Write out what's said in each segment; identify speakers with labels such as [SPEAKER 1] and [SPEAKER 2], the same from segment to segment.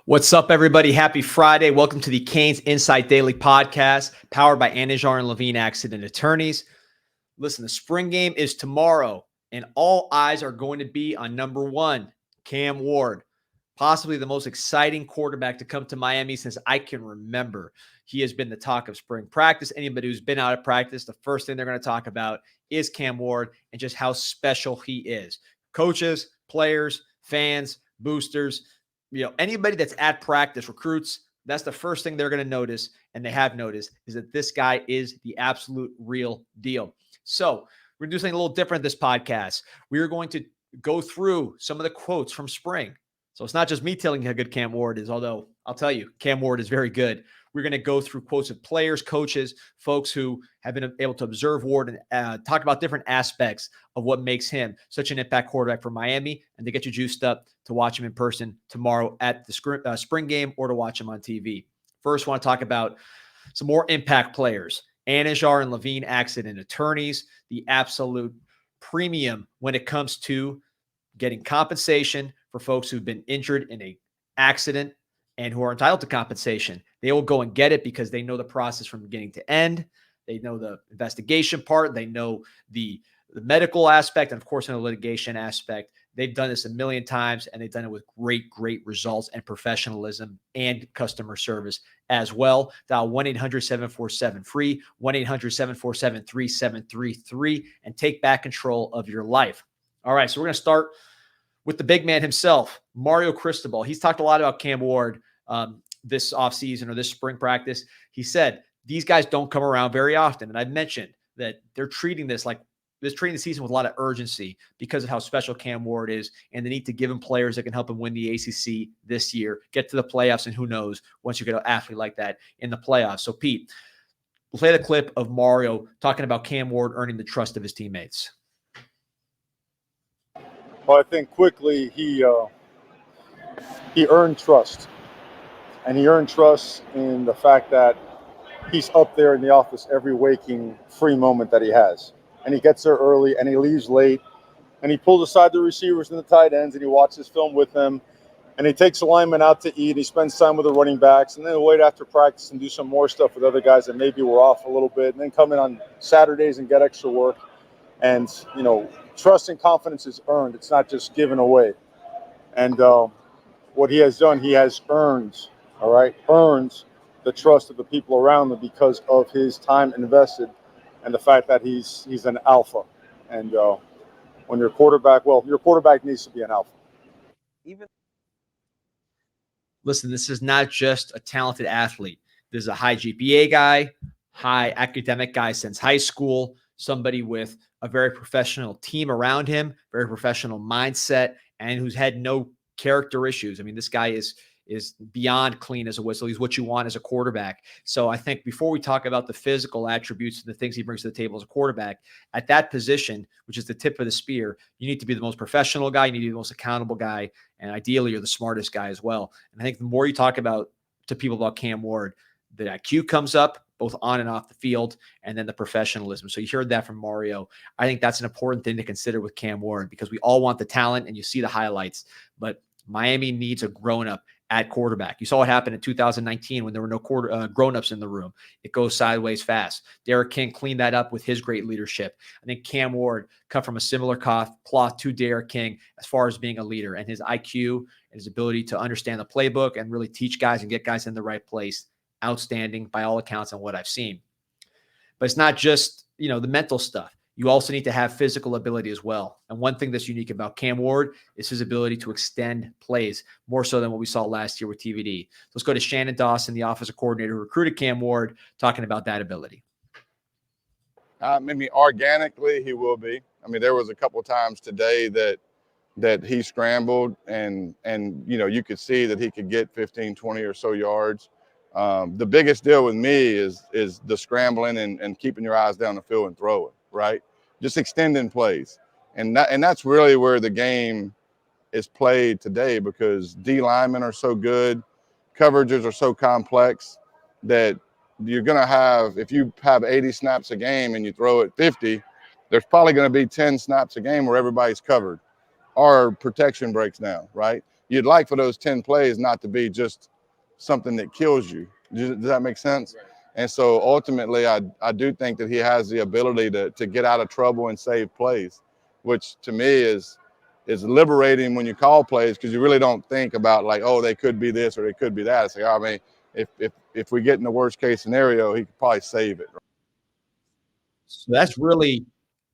[SPEAKER 1] What's up, everybody? Happy Friday. Welcome to the CanesInSight Daily Podcast, powered by Anijar and Levine Accident Attorneys. Listen, the spring game is tomorrow, and all eyes are going to be on number one, Cam Ward, possibly the most exciting quarterback to come to Miami since I can remember. He has been the talk of spring practice. Anybody who's been out of practice, the first thing they're going to talk about is Cam Ward and just how special he is. Coaches, players, fans, boosters, anybody that's at practice, recruits, that's the first thing they're going to notice, and they have noticed, is that this guy is the absolute real deal. So we're going to do something a little different this podcast. We are going to go through some of the quotes from spring. So it's not just me telling you how good Cam Ward is, although I'll tell you, Cam Ward is very good. We're going to go through quotes of players, coaches, folks who have been able to observe Ward and talk about different aspects of what makes him such an impact quarterback for Miami, and to get you juiced up to watch him in person tomorrow at the spring game or to watch him on TV. First, I want to talk about some more impact players. Anijar and Levine Accident Attorneys, the absolute premium when it comes to getting compensation for folks who've been injured in an accident and who are entitled to compensation. They will go and get it because they know the process from beginning to end. They know the investigation part. They know the medical aspect, and of course, in the litigation aspect. They've done this a million times, and they've done it with great results and professionalism and customer service as well. Dial 1-800-747-FREE, 1-800-747-3733, and take back control of your life. All right, so we're going to start with the big man himself, Mario Cristobal. He's talked a lot about Cam Ward this offseason or this spring practice. He said these guys don't come around very often. And I've mentioned that they're treating the season with a lot of urgency because of how special Cam Ward is, and they need to give him players that can help him win the ACC this year, get to the playoffs, and who knows, once you get an athlete like that in the playoffs. So, Pete, we'll play the clip of Mario talking about Cam Ward earning the trust of his teammates.
[SPEAKER 2] Well, I think quickly he earned trust, and he earned trust in the fact that he's up there in the office every waking free moment that he has, and he gets there early and he leaves late, and he pulls aside the receivers and the tight ends and he watches film with them, and he takes the linemen out to eat. And he spends time with the running backs, and then he'll wait after practice and do some more stuff with other guys that maybe were off a little bit, and then come in on Saturdays and get extra work. And trust and confidence is earned. It's not just given away. And what he has done, he has earned the trust of the people around him because of his time invested and the fact that he's an alpha. And when your quarterback needs to be an alpha.
[SPEAKER 1] Listen, this is not just a talented athlete. This is a high GPA guy, high academic guy since high school, somebody with a very professional team around him, very professional mindset, and who's had no character issues. I mean, this guy is beyond clean as a whistle. He's what you want as a quarterback. So I think before we talk about the physical attributes and the things he brings to the table as a quarterback, at that position, which is the tip of the spear, you need to be the most professional guy. You need to be the most accountable guy. And ideally, you're the smartest guy as well. And I think the more you talk to people about Cam Ward, the IQ comes up, both on and off the field, and then the professionalism. So you heard that from Mario. I think that's an important thing to consider with Cam Ward, because we all want the talent and you see the highlights, but Miami needs a grown-up at quarterback. You saw what happened in 2019 when there were no grown-ups in the room. It goes sideways fast. Derek King cleaned that up with his great leadership. I think Cam Ward cut from a similar cloth to Derek King as far as being a leader, and his IQ and his ability to understand the playbook and really teach guys and get guys in the right place. Outstanding by all accounts on what I've seen. But it's not just, the mental stuff. You also need to have physical ability as well. And one thing that's unique about Cam Ward is his ability to extend plays more so than what we saw last year with TVD. So let's go to Shannon Dawson, the offensive coordinator who recruited Cam Ward, talking about that ability.
[SPEAKER 3] Organically, he will be. There was a couple of times today that he scrambled and you could see that he could get 15, 20 or so yards. The biggest deal with me is the scrambling and keeping your eyes down the field and throwing, right? Just extending plays. And that's really where the game is played today, because D linemen are so good, coverages are so complex that you're going to have, if you have 80 snaps a game and you throw it 50, there's probably going to be 10 snaps a game where everybody's covered. Our protection breaks down, right? you'd like for those 10 plays not to be just something that kills you. Does that make sense? Right. And so ultimately, I do think that he has the ability to get out of trouble and save plays, which to me is liberating when you call plays, because you really don't think about like, oh, they could be this or they could be that. It's like, I mean, if we get in the worst case scenario, he could probably save it.
[SPEAKER 1] So that's really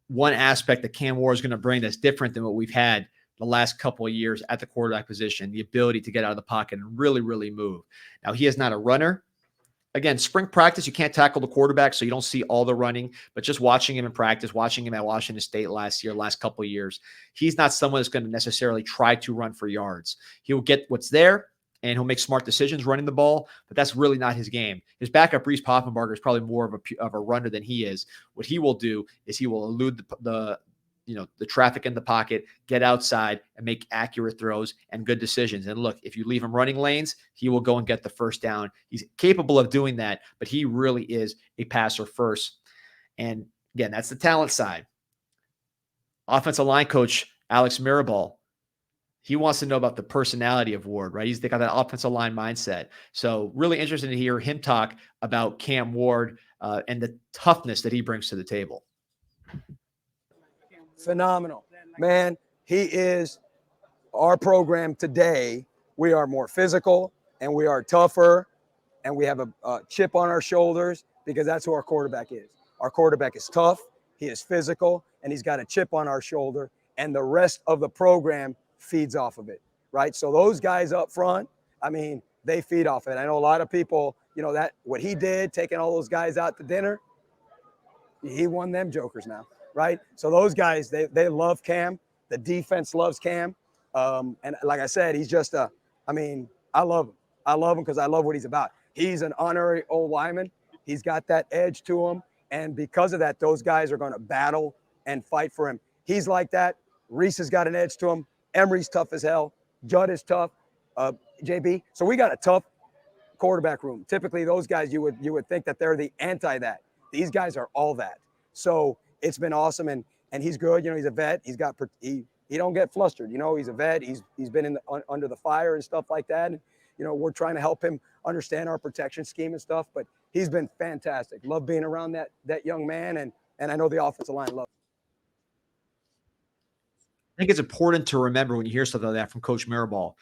[SPEAKER 1] one aspect that Cam Ward is going to bring that's different than what we've had the last couple of years at the quarterback position, the ability to get out of the pocket and really, really move. Now, he is not a runner. Again, spring practice, you can't tackle the quarterback, so you don't see all the running, but just watching him in practice, watching him at Washington State last couple of years, he's not someone that's going to necessarily try to run for yards. He'll get what's there, and he'll make smart decisions running the ball, but that's really not his game. His backup, Reese Poffenbarger, is probably more of a runner than he is. What he will do is he will elude the traffic in the pocket, get outside, and make accurate throws and good decisions. And look, if you leave him running lanes, he will go and get the first down. He's capable of doing that, but he really is a passer first. And again, that's the talent side. Offensive line coach Alex Mirabal, he wants to know about the personality of Ward, right? He's got that offensive line mindset. So really interested to hear him talk about Cam Ward and the toughness that he brings to the table.
[SPEAKER 4] Phenomenal, man. He is our program today. We are more physical and we are tougher and we have a chip on our shoulders because that's who our quarterback is. Our quarterback is tough, he is physical, and he's got a chip on our shoulder, and the rest of the program feeds off of it, right? So those guys up front, I mean, they feed off it. I know a lot of people, that what he did, taking all those guys out to dinner, he won them jokers now. Right? So those guys, they love Cam. The defense loves Cam. And like I said, he's just I love him. I love him because I love what he's about. He's an honorary old lineman. He's got that edge to him. And because of that, those guys are going to battle and fight for him. He's like that. Reese has got an edge to him. Emery's tough as hell. Judd is tough. JB. So we got a tough quarterback room. Typically, those guys, you would think that they're the anti that. These guys are all that. So it's been awesome, and he's good. He's a vet. He don't get flustered. He's a vet. He's been under the fire and stuff like that. And we're trying to help him understand our protection scheme and stuff. But he's been fantastic. Love being around that young man, and I know the offensive line loves.
[SPEAKER 1] I think it's important to remember when you hear something like that from Coach Mirabal.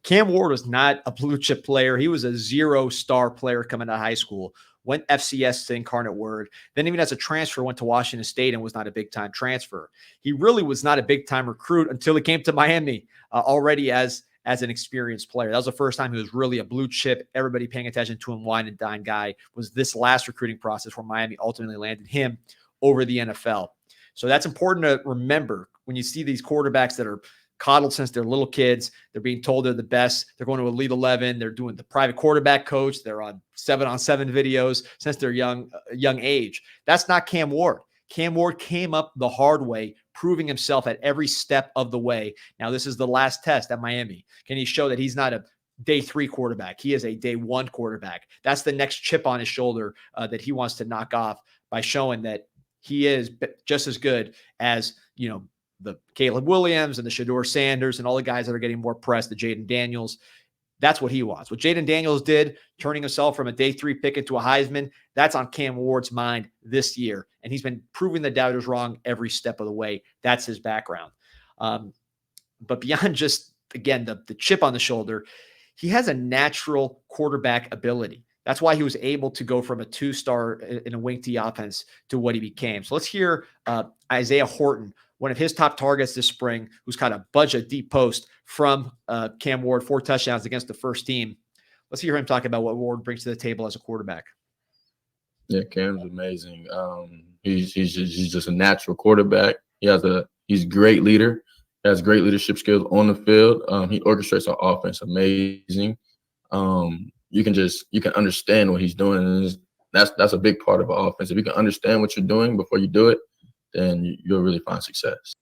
[SPEAKER 1] Cam Ward was not a blue chip player. He was a 0-star player coming out of high school. Went FCS to Incarnate Word. Then even as a transfer, went to Washington State and was not a big-time transfer. He really was not a big-time recruit until he came to Miami already as an experienced player. That was the first time he was really a blue chip, everybody paying attention to him, wine and dine guy. Was this last recruiting process where Miami ultimately landed him over the NFL. So that's important to remember when you see these quarterbacks that are coddled since they're little kids. They're being told they're the best. They're going to Elite 11. They're doing the private quarterback coach. They're on 7-on-7 videos since they're young age. That's not Cam Ward. Cam Ward came up the hard way, proving himself at every step of the way. Now, this is the last test at Miami. Can he show that he's not a day 3 quarterback? He is a day 1 quarterback. That's the next chip on his shoulder that he wants to knock off by showing that he is just as good as, the Caleb Williams and the Shedeur Sanders and all the guys that are getting more press, the Jaden Daniels. That's what he wants. What Jaden Daniels did, turning himself from a day 3 pick into a Heisman, that's on Cam Ward's mind this year. And he's been proving the doubters wrong every step of the way. That's his background. But beyond just, again, the chip on the shoulder, he has a natural quarterback ability. That's why he was able to go from a 2-star in a wing T offense to what he became. So let's hear Isaiah Horton, one of his top targets this spring, who's caught a bunch of deep posts from Cam Ward, 4 touchdowns against the first team. Let's hear him talk about what Ward brings to the table as a quarterback.
[SPEAKER 5] Yeah, Cam's amazing. He's just a natural quarterback. He's a great leader. He has great leadership skills on the field. He orchestrates our offense amazing. You can understand what he's doing, and that's a big part of our offense. If you can understand what you're doing before you do it, then you'll really find success.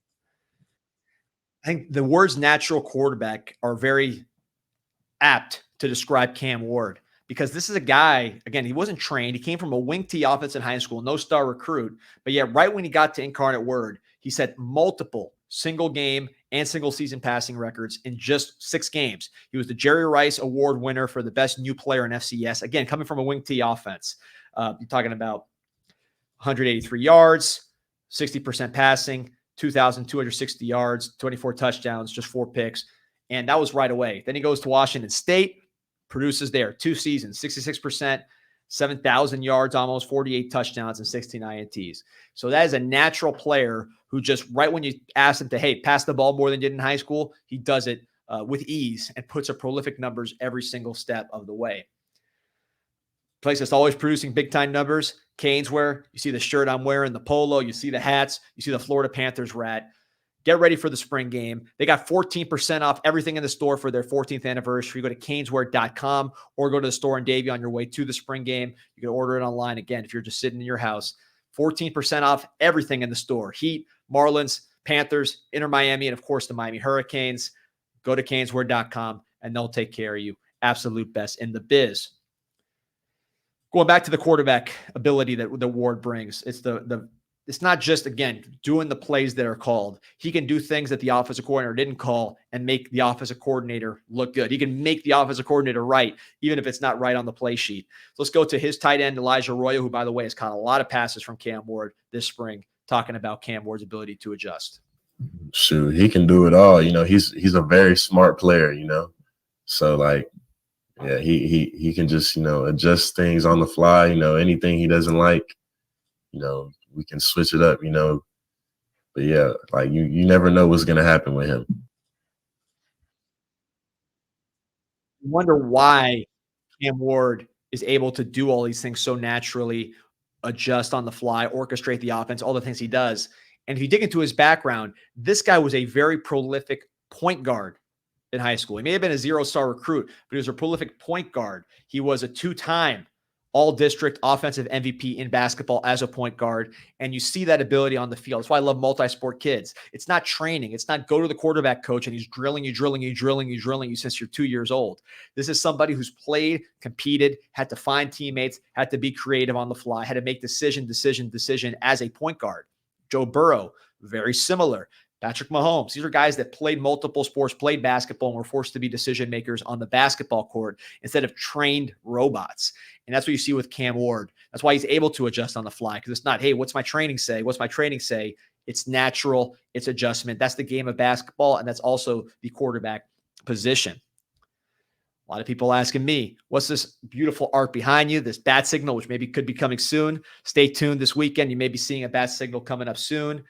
[SPEAKER 1] I think the words natural quarterback are very apt to describe Cam Ward, because this is a guy, again, he wasn't trained. He came from a wing T offense in high school, no star recruit. But yet right when he got to Incarnate Word, he set multiple single game and single season passing records in just 6 games. He was the Jerry Rice Award winner for the best new player in FCS. Again, coming from a wing T offense. You're talking about 183 yards, 60% passing, 2,260 yards, 24 touchdowns, just 4 picks. And that was right away. Then he goes to Washington State, produces there 2 seasons, 66%, 7,000 yards, almost 48 touchdowns and 16 INTs. So that is a natural player who just right when you ask him to, hey, pass the ball more than you did in high school, he does it with ease and puts up prolific numbers every single step of the way. Place that's always producing big-time numbers, Canes wear. You see the shirt I'm wearing, the polo. You see the hats. You see the Florida Panthers rat. Get ready for the spring game. They got 14% off everything in the store for their 14th anniversary. Go to caneswear.com or go to the store in Davie on your way to the spring game. You can order it online again if you're just sitting in your house. 14% off everything in the store. Heat, Marlins, Panthers, Inter Miami, and of course the Miami Hurricanes. Go to caneswear.com and they'll take care of you. Absolute best in the biz. Going back to the quarterback ability that Ward brings, it's not just, again, doing the plays that are called. He can do things that the offensive coordinator didn't call and make the offensive coordinator look good. He can make the offensive coordinator right, even if it's not right on the play sheet. So let's go to his tight end, Elijah Arroyo, who, by the way, has caught a lot of passes from Cam Ward this spring, talking about Cam Ward's ability to adjust.
[SPEAKER 5] Shoot, he can do it all. He's a very smart player, So, yeah, he can just, adjust things on the fly, anything he doesn't like, we can switch it up, But yeah, you never know what's going to happen with him.
[SPEAKER 1] I wonder why Cam Ward is able to do all these things so naturally, adjust on the fly, orchestrate the offense, all the things he does. And if you dig into his background, this guy was a very prolific point guard in high school. He may have been a 0-star recruit, but he was a prolific point guard. He was a 2-time all-district offensive MVP in basketball as a point guard, and you see that ability on the field. That's why I love multi-sport kids. It's not training. It's not go to the quarterback coach and he's drilling you since you're 2 years old. This is somebody who's played, competed, had to find teammates, had to be creative on the fly, had to make decision as a point guard. Joe Burrow, very similar. Patrick Mahomes. These are guys that played multiple sports, played basketball, and were forced to be decision makers on the basketball court instead of trained robots. And that's what you see with Cam Ward. That's why he's able to adjust on the fly, because it's not, hey, what's my training say? What's my training say? It's natural. It's adjustment. That's the game of basketball, and that's also the quarterback position. A lot of people asking me, what's this beautiful art behind you, this bat signal, which maybe could be coming soon. Stay tuned this weekend. You may be seeing a bat signal coming up soon.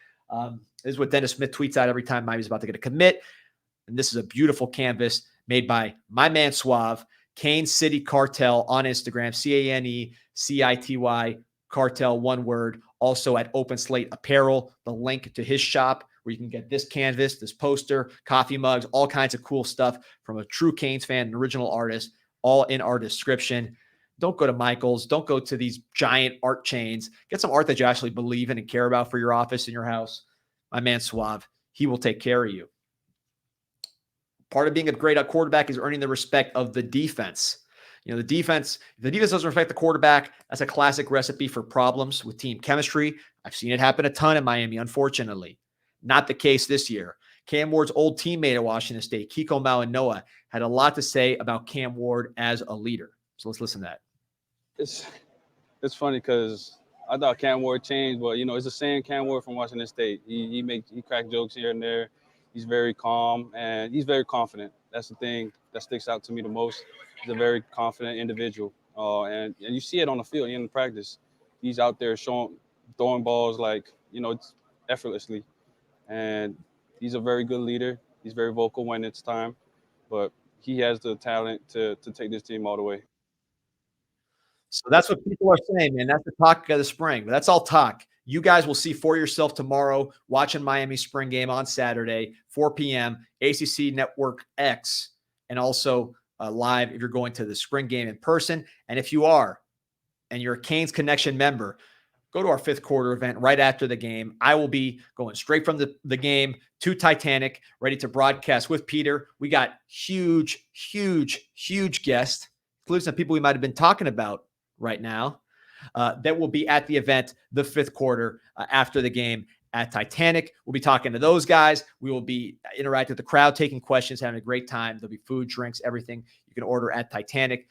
[SPEAKER 1] This is what Dennis Smith tweets out every time Miami's about to get a commit. And this is a beautiful canvas made by my man Suave, Cane City Cartel on Instagram, CaneCity Cartel, one word. Also at Open Slate Apparel, the link to his shop where you can get this canvas, this poster, coffee mugs, all kinds of cool stuff from a true Canes fan, an original artist, all in our description. Don't go to Michael's. Don't go to these giant art chains. Get some art that you actually believe in and care about for your office and your house. My man Suave, he will take care of you. Part of being a great quarterback is earning the respect of the defense. The defense, if the defense doesn't respect the quarterback, that's a classic recipe for problems with team chemistry. I've seen it happen a ton in Miami, unfortunately. Not the case this year. Cam Ward's old teammate at Washington State, Kiko Malinois, had a lot to say about Cam Ward as a leader. So let's listen to that.
[SPEAKER 6] It's funny because I thought Cam Ward changed, but it's the same Cam Ward from Washington State. He cracks jokes here and there. He's very calm and he's very confident. That's the thing that sticks out to me the most. He's a very confident individual, and you see it on the field in practice. He's out there throwing balls it's effortlessly, and he's a very good leader. He's very vocal when it's time, but he has the talent to take this team all the way.
[SPEAKER 1] So that's what people are saying, man. That's the talk of the spring. But that's all talk. You guys will see for yourself tomorrow, watching Miami spring game on Saturday, 4 p.m., ACC Network X, and also live if you're going to the spring game in person. And if you are, and you're a Canes Connection member, go to our 5th quarter event right after the game. I will be going straight from the game to Titanic, ready to broadcast with Peter. We got huge guests, including some people we might have been talking about right now, that will be at the event, the 5th quarter after the game at Titanic. We'll be talking to those guys. We will be interacting with the crowd, taking questions, having a great time. There'll be food, drinks, everything you can order at Titanic.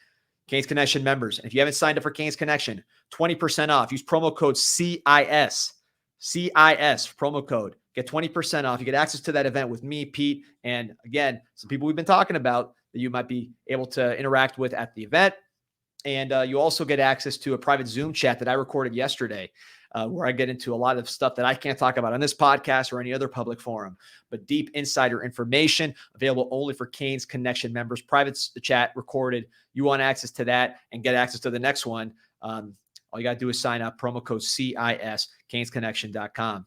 [SPEAKER 1] Canes Connection members. And if you haven't signed up for Canes Connection, 20% off. Use promo code CIS. CIS promo code. Get 20% off. You get access to that event with me, Pete, and again, some people we've been talking about that you might be able to interact with at the event. And you also get access to a private Zoom chat that I recorded yesterday, where I get into a lot of stuff that I can't talk about on this podcast or any other public forum, but deep insider information available only for Canes Connection members. Private chat recorded. You want access to that and get access to the next one. All you got to do is sign up. Promo code CIS, canesconnection.com.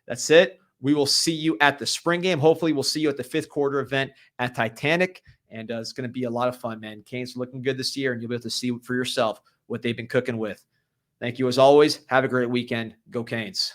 [SPEAKER 1] That's it. We will see you at the spring game. Hopefully, we'll see you at the 5th quarter event at Titanic. And it's going to be a lot of fun, man. Canes are looking good this year, and you'll be able to see for yourself what they've been cooking with. Thank you as always. Have a great weekend. Go Canes.